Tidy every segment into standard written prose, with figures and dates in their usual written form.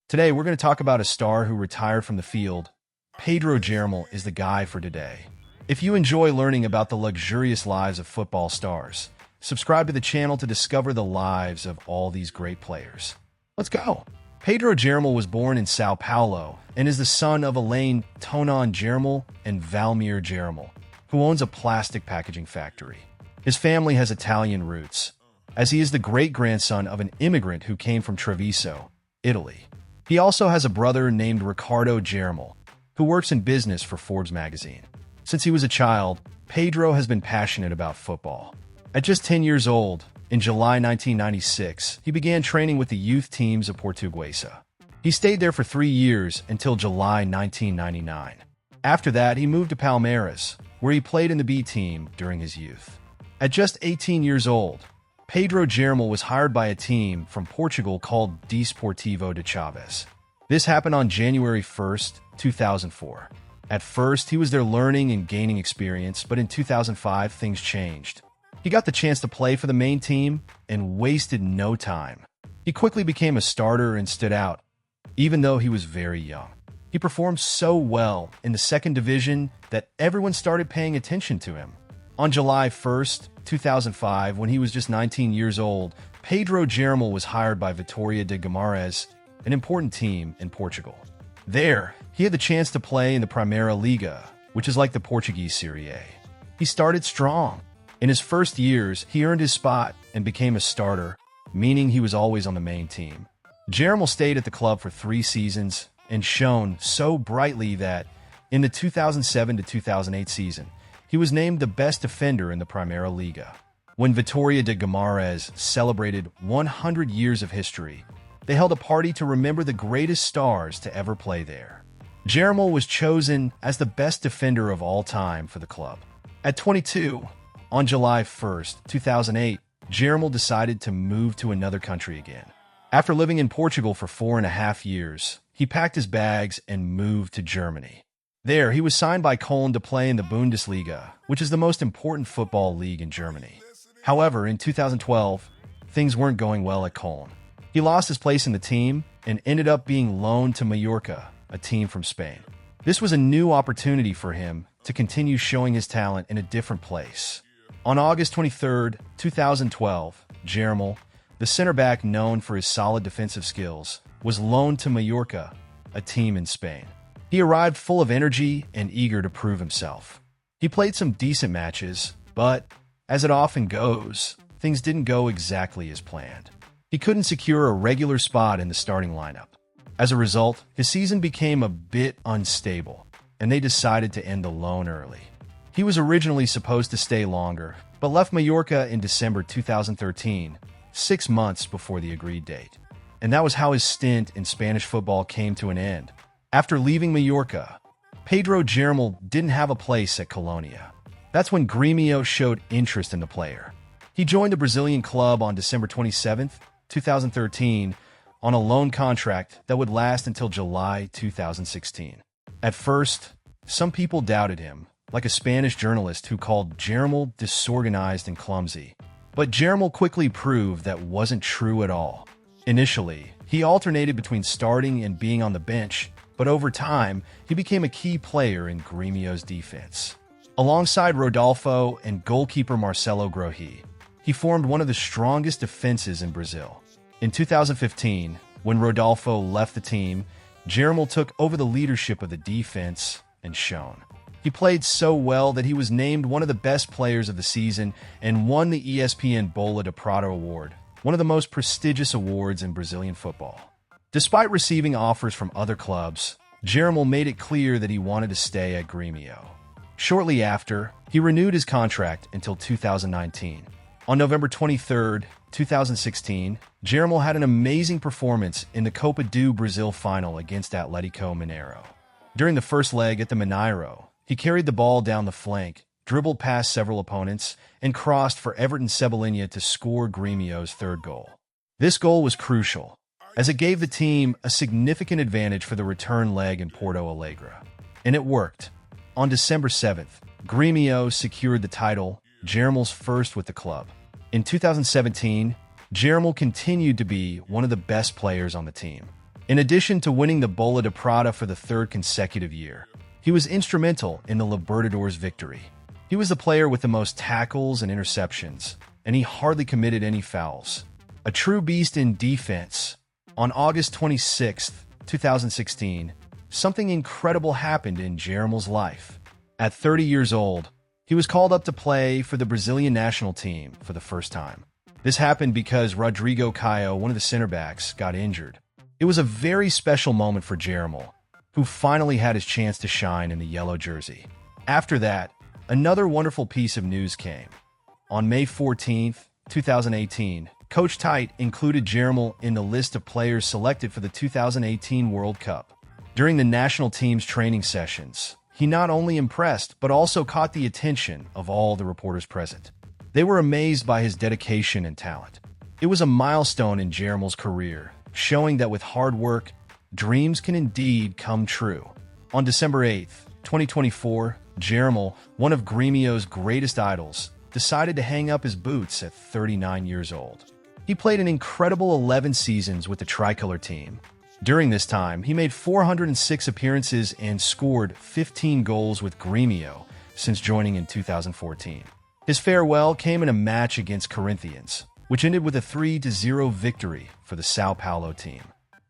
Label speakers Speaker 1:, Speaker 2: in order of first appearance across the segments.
Speaker 1: Today, we're going to talk about a star who retired from the field. Pedro Geromel is the guy for today. If you enjoy learning about the luxurious lives of football stars, subscribe to the channel to discover the lives of all these great players. Let's go! Pedro Geromel was born in Sao Paulo and is the son of Elaine Tonon Geromel and Valmir Geromel, who owns a plastic packaging factory. His family has Italian roots, as he is the great-grandson of an immigrant who came from Treviso, Italy. He also has a brother named Ricardo Geromel, who works in business for Forbes magazine. Since he was a child, Pedro has been passionate about football. At just 10 years old, in July 1996, he began training with the youth teams of Portuguesa. He stayed there for 3 years until July 1999. After that, he moved to Palmeiras, where he played in the B team during his youth. At just 18 years old, Pedro Geromel was hired by a team from Portugal called Desportivo de Chaves. This happened on January 1st, 2004. At first, he was there learning and gaining experience, but in 2005, things changed. He got the chance to play for the main team and wasted no time. He quickly became a starter and stood out, even though he was very young. He performed so well in the second division that everyone started paying attention to him. On July 1st, 2005, when he was just 19 years old, Pedro Geromel was hired by Vitória de Guimarães, an important team in Portugal. There, he had the chance to play in the Primeira Liga, which is like the Portuguese Serie A. He started strong. In his first years, he earned his spot and became a starter, meaning he was always on the main team. Geromel stayed at the club for 3 seasons and shone so brightly that, in the 2007 to 2008 season, he was named the best defender in the Primeira Liga. When Vitória de Guimarães celebrated 100 years of history, they held a party to remember the greatest stars to ever play there. Geromel was chosen as the best defender of all time for the club. At 22, on July 1st, 2008, Geromel decided to move to another country again. After living in Portugal for 4.5 years, he packed his bags and moved to Germany. There, he was signed by Cologne to play in the Bundesliga, which is the most important football league in Germany. However, in 2012, things weren't going well at Cologne. He lost his place in the team and ended up being loaned to Mallorca, a team from Spain. This was a new opportunity for him to continue showing his talent in a different place. On August 23, 2012, Geromel, the center back known for his solid defensive skills, was loaned to Mallorca, a team in Spain. He arrived full of energy and eager to prove himself. He played some decent matches, but, as it often goes, things didn't go exactly as planned. He couldn't secure a regular spot in the starting lineup. As a result, his season became a bit unstable, and they decided to end the loan early. He was originally supposed to stay longer, but left Mallorca in December 2013, 6 months before the agreed date. And that was how his stint in Spanish football came to an end. After leaving Mallorca, Pedro Geromel didn't have a place at Colonia. That's when Grêmio showed interest in the player. He joined the Brazilian club on December 27, 2013, on a loan contract that would last until July 2016. At first, some people doubted him, like a Spanish journalist who called Geromel disorganized and clumsy. But Geromel quickly proved that wasn't true at all. Initially, he alternated between starting and being on the bench, but over time, he became a key player in Grêmio's defense. Alongside Rodolfo and goalkeeper Marcelo Grohi, he formed one of the strongest defenses in Brazil. In 2015, when Rodolfo left the team, Geromel took over the leadership of the defense and shone. He played so well that he was named one of the best players of the season and won the ESPN Bola de Prata Award, one of the most prestigious awards in Brazilian football. Despite receiving offers from other clubs, Geromel made it clear that he wanted to stay at Grêmio. Shortly after, he renewed his contract until 2019. On November 23, 2016, Geromel had an amazing performance in the Copa do Brasil final against Atlético Mineiro. During the first leg at the Mineiro, he carried the ball down the flank, dribbled past several opponents, and crossed for Everton Cebolinha to score Grêmio's 3rd goal. This goal was crucial, as it gave the team a significant advantage for the return leg in Porto Alegre. And it worked. On December 7th, Grêmio secured the title, Geromel's first with the club. In 2017, Geromel continued to be one of the best players on the team. In addition to winning the Bola de Prata for the third consecutive year, he was instrumental in the Libertadores victory. He was the player with the most tackles and interceptions, and he hardly committed any fouls. A true beast in defense. On August 26, 2016, something incredible happened in Geromel's life. At 30 years old, he was called up to play for the Brazilian national team for the first time. This happened because Rodrigo Caio, one of the center backs, got injured. It was a very special moment for Geromel, who finally had his chance to shine in the yellow jersey. After that, another wonderful piece of news came. On May 14, 2018, Coach Tite included Geromel in the list of players selected for the 2018 World Cup. During the national team's training sessions, he not only impressed but also caught the attention of all the reporters present. They were amazed by his dedication and talent. It was a milestone in Geromel's career, showing that with hard work, dreams can indeed come true. On December 8, 2024, Geromel, one of Grêmio's greatest idols, decided to hang up his boots at 39 years old. He played an incredible 11 seasons with the tricolor team. During this time, he made 406 appearances and scored 15 goals with Grêmio since joining in 2014. His farewell came in a match against Corinthians, which ended with a 3-0 victory for the Sao Paulo team.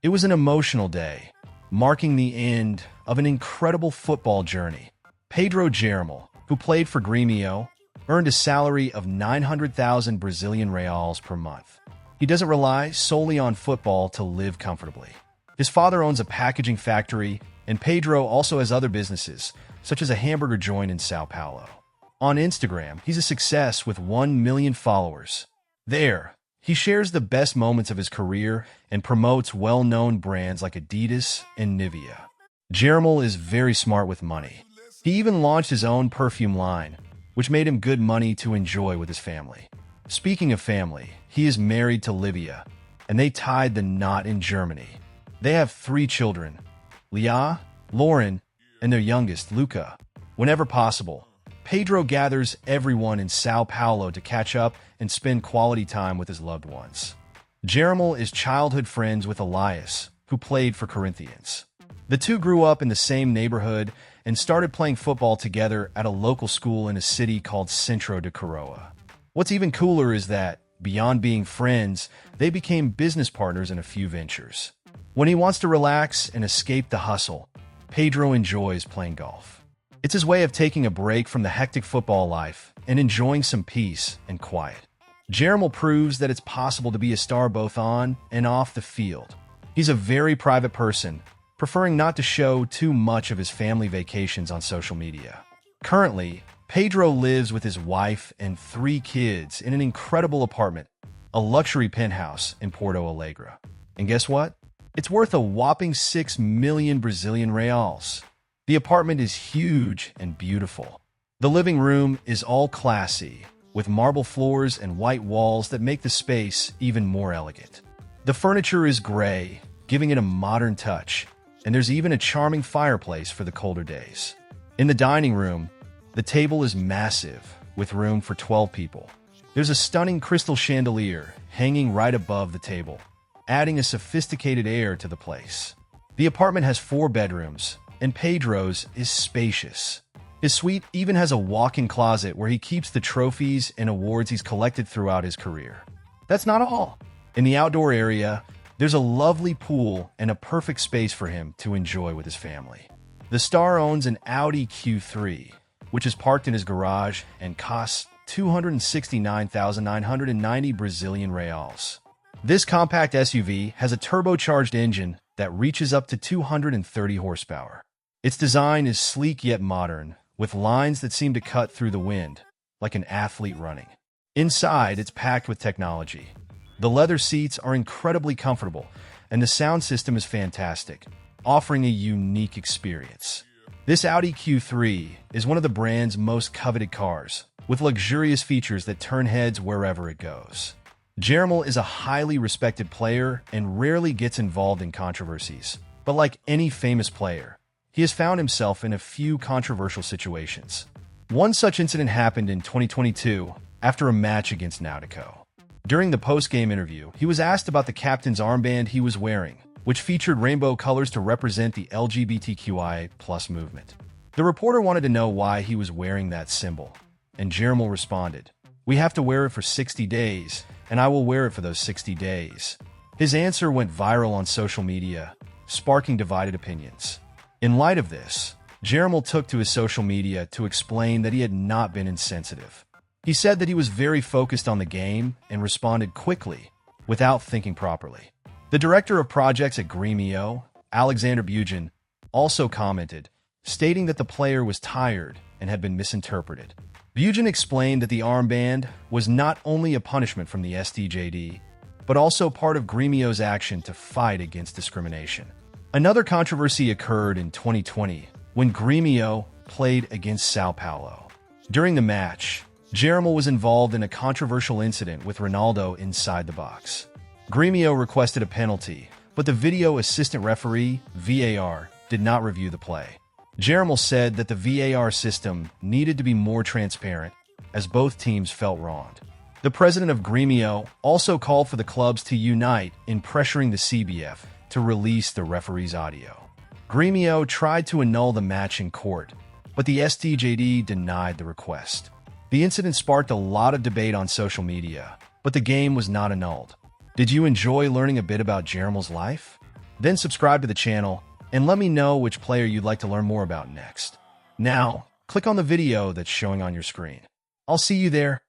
Speaker 1: It was an emotional day, marking the end of an incredible football journey. Pedro Geromel, who played for Grêmio, earned a salary of 900,000 Brazilian reals per month. He doesn't rely solely on football to live comfortably. His father owns a packaging factory, and Pedro also has other businesses, such as a hamburger joint in Sao Paulo. On Instagram, he's a success with 1 million followers. There, he shares the best moments of his career and promotes well-known brands like Adidas and Nivea. Geromel is very smart with money. He even launched his own perfume line, which made him good money to enjoy with his family. Speaking of family, he is married to Livia, and they tied the knot in Germany. They have 3 children, Leah, Lauren, and their youngest, Luca. Whenever possible, Pedro gathers everyone in Sao Paulo to catch up and spend quality time with his loved ones. Geromel is childhood friends with Elias, who played for Corinthians. The two grew up in the same neighborhood and started playing football together at a local school in a city called Centro de Coroa. What's even cooler is that, beyond being friends, they became business partners in a few ventures. When he wants to relax and escape the hustle, Pedro enjoys playing golf. It's his way of taking a break from the hectic football life and enjoying some peace and quiet. Geromel proves that it's possible to be a star both on and off the field. He's a very private person, preferring not to show too much of his family vacations on social media. Currently, Pedro lives with his wife and 3 kids in an incredible apartment, a luxury penthouse in Porto Alegre. And guess what? It's worth a whopping 6 million Brazilian reals. The apartment is huge and beautiful. The living room is all classy, with marble floors and white walls that make the space even more elegant. The furniture is gray, giving it a modern touch, and there's even a charming fireplace for the colder days. In the dining room, the table is massive, with room for 12 people. There's a stunning crystal chandelier hanging right above the table, adding a sophisticated air to the place. The apartment has 4 bedrooms, and Pedro's is spacious. His suite even has a walk-in closet where he keeps the trophies and awards he's collected throughout his career. That's not all. In the outdoor area, there's a lovely pool and a perfect space for him to enjoy with his family. The star owns an Audi Q3, which is parked in his garage and costs 269,990 Brazilian reals. This compact SUV has a turbocharged engine that reaches up to 230 horsepower. Its design is sleek yet modern, with lines that seem to cut through the wind, like an athlete running. Inside, it's packed with technology. The leather seats are incredibly comfortable, and the sound system is fantastic, offering a unique experience. This Audi Q3 is one of the brand's most coveted cars, with luxurious features that turn heads wherever it goes. Geromel is a highly respected player and rarely gets involved in controversies. But like any famous player, he has found himself in a few controversial situations. One such incident happened in 2022 after a match against Náutico. During the post-game interview, he was asked about the captain's armband he was wearing, which featured rainbow colors to represent the LGBTQIA+ movement. The reporter wanted to know why he was wearing that symbol, and Geromel responded, "We have to wear it for 60 days, and I will wear it for those 60 days." His answer went viral on social media, sparking divided opinions. In light of this, Geromel took to his social media to explain that he had not been insensitive. He said that he was very focused on the game and responded quickly, without thinking properly. The director of projects at Grêmio, Alexander Bugin, also commented, stating that the player was tired and had been misinterpreted. Bugin explained that the armband was not only a punishment from the STJD, but also part of Grêmio's action to fight against discrimination. Another controversy occurred in 2020 when Grêmio played against São Paulo. During the match, Geromel was involved in a controversial incident with Ronaldo inside the box. Grêmio requested a penalty, but the video assistant referee, VAR, did not review the play. Geromel said that the VAR system needed to be more transparent, as both teams felt wronged. The president of Grêmio also called for the clubs to unite in pressuring the CBF to release the referee's audio. Grêmio tried to annul the match in court, but the STJD denied the request. The incident sparked a lot of debate on social media, but the game was not annulled. Did you enjoy learning a bit about Geromel's life? Then subscribe to the channel and let me know which player you'd like to learn more about next. Now, click on the video that's showing on your screen. I'll see you there.